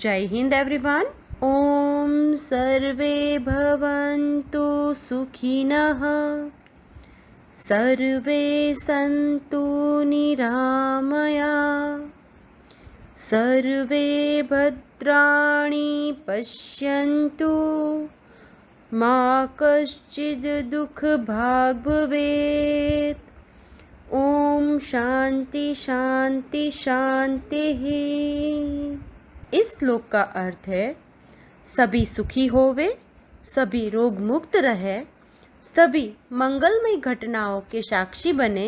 जय हिंद एवरीवन। ओम सर्वे भवन्तु सुखिनः, सर्वे सन्तु निरामया, सर्वे भद्राणि पश्यन्तु, मा कश्चिद् दुःखभाग् भवेत्। ओम शांति शांति शांतिः। इस श्लोक का अर्थ है सभी सुखी होवे, सभी रोग मुक्त रहे, सभी मंगलमय घटनाओं के साक्षी बने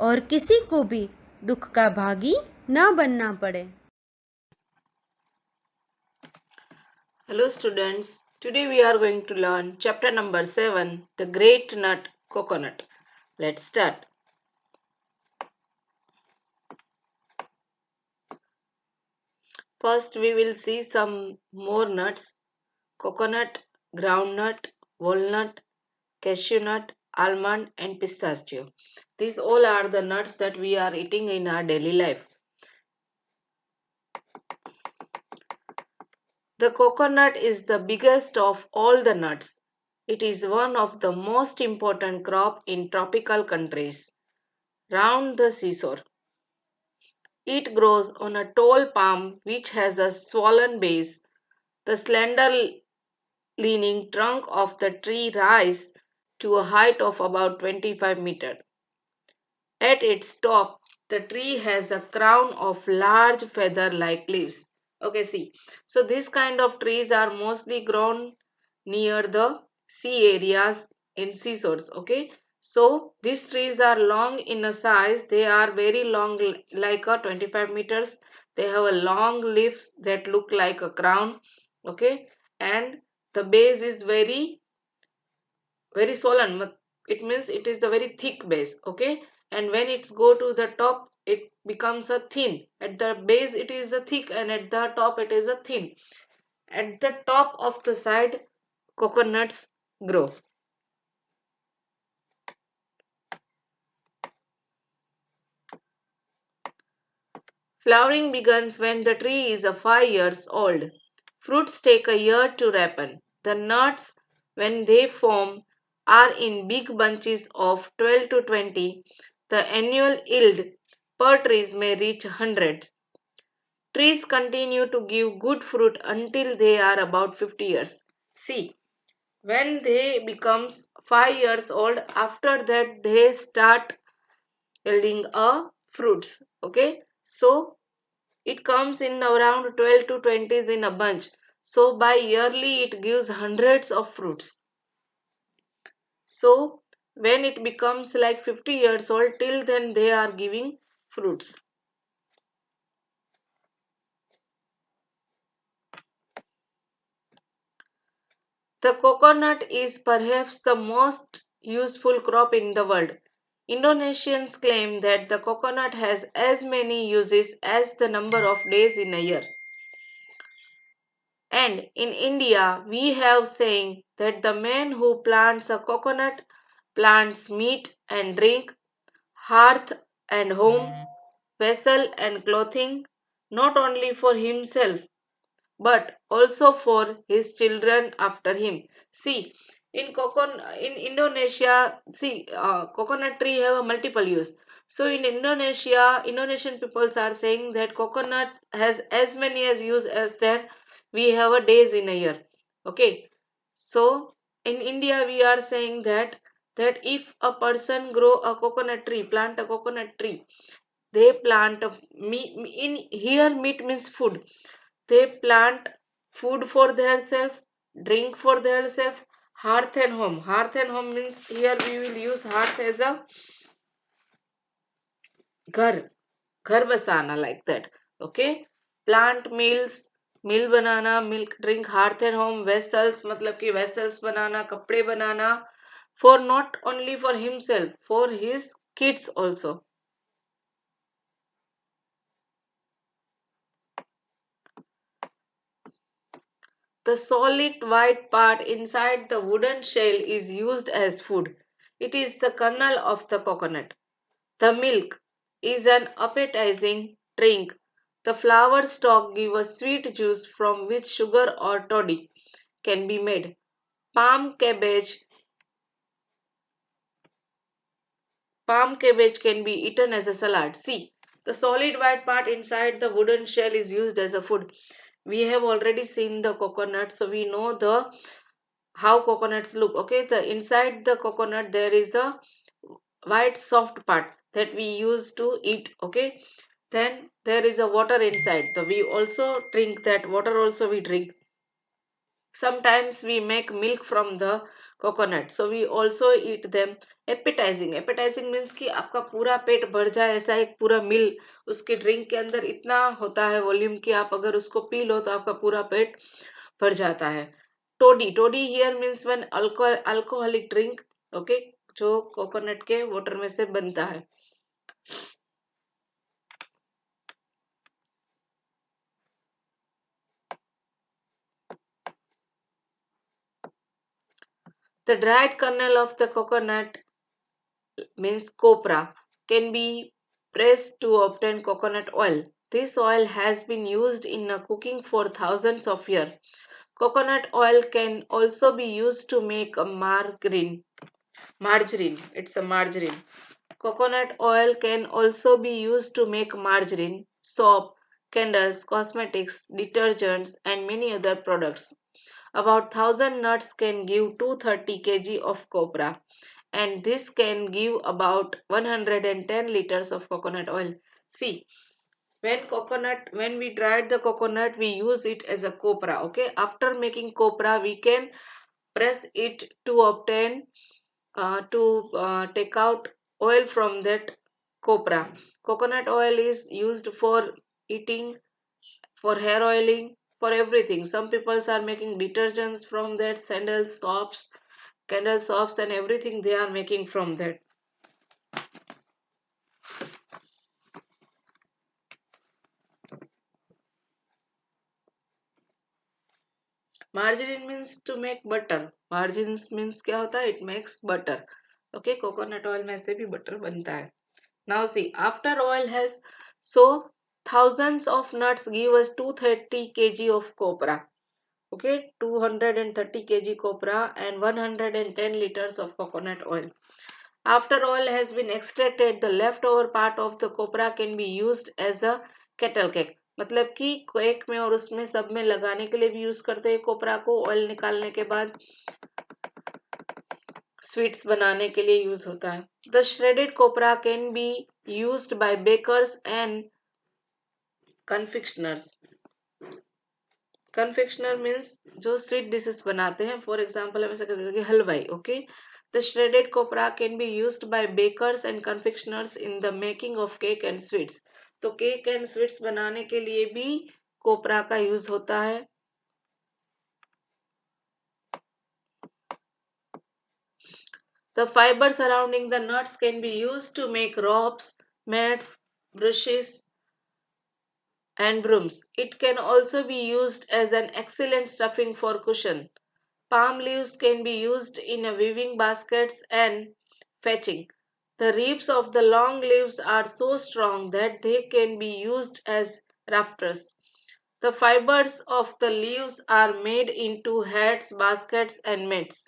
और किसी को भी दुख का भागी ना बनना पड़े। Hello students, today we are going to learn chapter number 7, the great nut coconut. Let's start. First we will see some more nuts: coconut, groundnut, walnut, cashew nut, almond and pistachio. These all are the nuts that we are eating in our daily life. The coconut is the biggest of all the nuts. It is one of the most important crop in tropical countries round the seashore. It grows on a tall palm which has a swollen base. The slender leaning trunk of the tree rises to a height of about 25 meters. At its top, the tree has a crown of large feather-like leaves. Okay, see. So this kind of trees are mostly grown near the sea areas in seashores. Okay. So these trees are long in a size. They are very long, like a 25 meters. They have a long leaves that look like a crown. Okay. And the base is very swollen. It means it is the very thick base. Okay. And when it's go to the top, it becomes a thin. At the base it is a thick and at the top it is a thin. At the top of the side, coconuts grow. Flowering begins when the tree is 5 years old. Fruits take a year to ripen. The nuts, when they form, are in big bunches of 12 to 20. The annual yield per tree may reach 100. Trees continue to give good fruit until they are about 50 years. See, when they becomes 5 years old, after that they start yielding fruits. Okay, so it comes in around 12 to 20s in a bunch. So by yearly it gives hundreds of fruits. So when it becomes like 50 years old, till then they are giving fruits. The coconut is perhaps the most useful crop in the world. Indonesians claim that the coconut has as many uses as the number of days in a year. And in India, we have saying that the man who plants a coconut plants meat and drink, hearth and home, vessel and clothing, not only for himself but also for his children after him. See, in Indonesia, see, coconut tree have a multiple use. So in Indonesia, Indonesian peoples are saying that coconut has as many as use as that we have a days in a year. Okay, so in India we are saying that if a person grow a coconut tree, plant a coconut tree, they plant meat. In here meat means food. They plant food for themselves, drink for themselves, hearth and home. Hearth and home means here we will use hearth as a ghar, ghar basana, like that. Okay, plant meals, mill banana, milk drink, hearth and home, vessels मतलब कि vessels बनाना, कपड़े बनाना, for not only for himself, for his kids also. The solid white part inside the wooden shell is used as food. It is the kernel of the coconut. The milk is an appetizing drink. The flower stalk give a sweet juice from which sugar or toddy can be made. Palm cabbage Palm cabbage can be eaten as a salad. See, the solid white part inside the wooden shell is used as a food. We have already seen the coconut, so we know the how coconuts look. Okay, the inside the coconut there is a white soft part that we use to eat. Okay, then there is a water inside. So we also drink that water. Also we drink. Sometimes we make milk from the coconut, so we also eat them. Appetizing means कि आपका पूरा पेट भर जाए, ऐसा एक पूरा मिल उसके drink के अंदर इतना होता है वॉल्यूम कि आप अगर उसको पी लो तो आपका पूरा पेट भर जाता है. Toddy here means one alcoholic drink. Okay, जो कोकोनट के वाटर में से बनता है. The dried kernel of the coconut means copra can be pressed to obtain coconut oil. This oil has been used in cooking for thousands of years. Coconut oil can also be used to make a margarine. It's a margarine. Coconut oil can also be used to make margarine, soap, candles, cosmetics, detergents, and many other products. About 1000 nuts can give 230 kg of copra, and this can give about 110 liters of coconut oil. See, when we dried the coconut, we use it as a copra. Okay, after making copra, we can press it to obtain to take out oil from that copra. Coconut oil is used for eating, for hair oiling, for everything. Some people are making detergents from that, sandals, soaps, candle soaps, and everything they are making from that. Margarine means to make butter. Margins means क्या होता है? It makes butter. Okay, coconut oil में से भी butter बनता है. Now see, after oil has so thousands of nuts give us 230 kg of copra. Okay, 230 kg copra and 110 liters of coconut oil. After oil has been extracted, the leftover part of the copra can be used as a kettle cake. मतलब कि cake में और उसमें सब में लगाने के लिए भी यूज करते हैं कोपरा को. ऑयल निकालने के बाद स्वीट्स बनाने के लिए यूज होता है. The shredded copra can be used by bakers and confectioners. Confectioner means जो स्वीट डिशेस बनाते हैं. फॉर एग्जाम्पल हम ऐसा कहते हैं कि हलवाई. Okay, the shredded copra can be used by bakers and confectioners in the making of cake and sweets. तो केक एंड स्वीट्स बनाने के लिए भी कोपरा का यूज होता है. The fiber surrounding the nuts can be used to make ropes, mats, brushes, and brooms. It can also be used as an excellent stuffing for cushion. Palm leaves can be used in a weaving baskets and fetching. The ribs of the long leaves are so strong that they can be used as rafters. The fibers of the leaves are made into hats, baskets, and mats.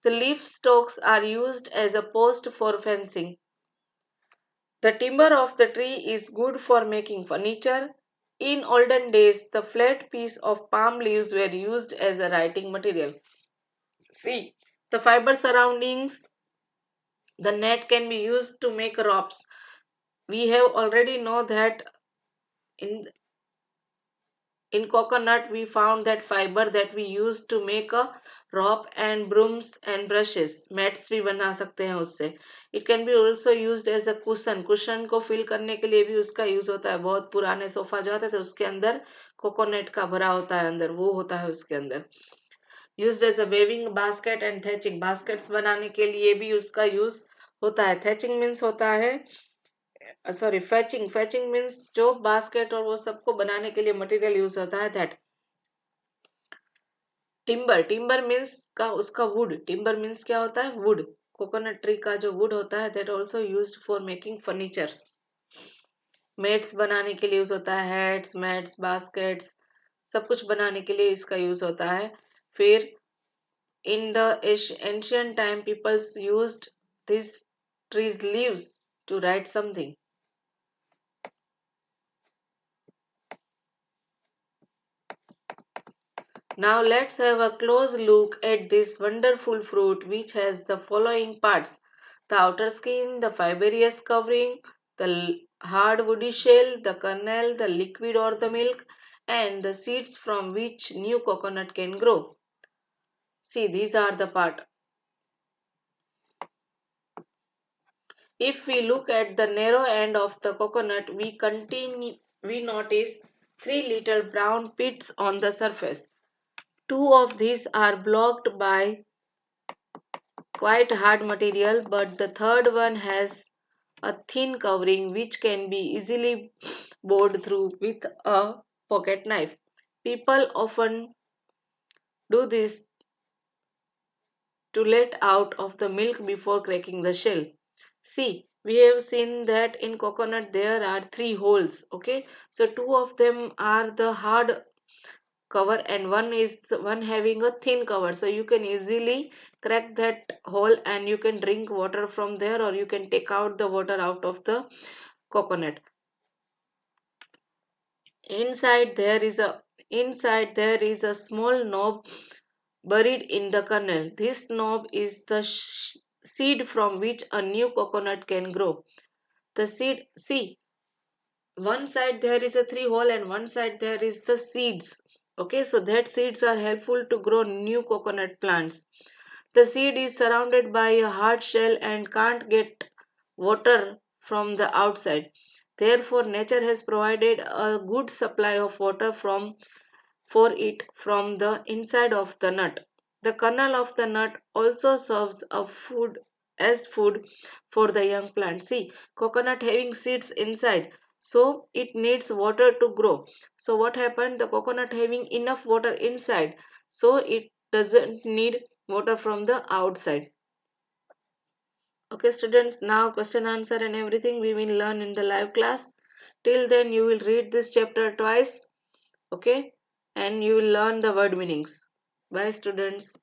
The leaf stalks are used as a post for fencing. The timber of the tree is good for making furniture. In olden days, the flat piece of palm leaves were used as a writing material. See, the fiber surroundings the net can be used to make ropes. We have already know that in in coconut we found that fiber that we use to make a rope and brooms and brushes. Mats भी बना सकते हैं उससे. It can be also used as a cushion. Cushion को fill करने के लिए भी उसका यूज होता है. बहुत पुराने सोफा जो आते थे उसके अंदर कोकोनट का भरा होता है, अंदर वो होता है उसके अंदर. Used as a weaving basket and thatching. Baskets बनाने के लिए भी उसका यूज होता है. Thatching means होता है सॉरी fetching means जो बास्केट और वो सबको बनाने के लिए मटेरियल यूज होता है. दैट टिम्बर मीन्स का उसका वुड. टिम्बर मीन्स क्या होता है? वुड. कोकोनट ट्री का जो वुड होता है that also used for making furniture. Mats बनाने के लिए यूज होता है, हैट्स, मैट्स, बास्केट्स, सब कुछ बनाने के लिए इसका यूज होता है। फिर in the ancient time, people used these trees leaves to write something. Now let's have a close look at this wonderful fruit which has the following parts: the outer skin, the fibrous covering, the hard woody shell, the kernel, the liquid or the milk, and the seeds from which new coconut can grow. See, these are the part. If we look at the narrow end of the coconut, we notice three little brown pits on the surface. Two of these are blocked by quite hard material, but the third one has a thin covering which can be easily bored through with a pocket knife. People often do this to let out of the milk before cracking the shell. See, we have seen that in coconut there are three holes. Okay, so two of them are the hard cover and one is the one having a thin cover, so you can easily crack that hole and you can drink water from there, or you can take out the water out of the coconut. Inside there is a small knob buried in the kernel. This knob is the seed from which a new coconut can grow. The seed, see, one side there is a three hole and one side there is the seeds. Okay, so that seeds are helpful to grow new coconut plants. The seed is surrounded by a hard shell and can't get water from the outside. Therefore, nature has provided a good supply of water for it from the inside of the nut. The kernel of the nut also serves as food for the young plant. See, coconut having seeds inside, so it needs water to grow. So what happened? The coconut having enough water inside, so it doesn't need water from the outside. Okay, students, now question answer and everything we will learn in the live class. Till then, you will read this chapter twice. Okay, and you will learn the word meanings. Bye, students.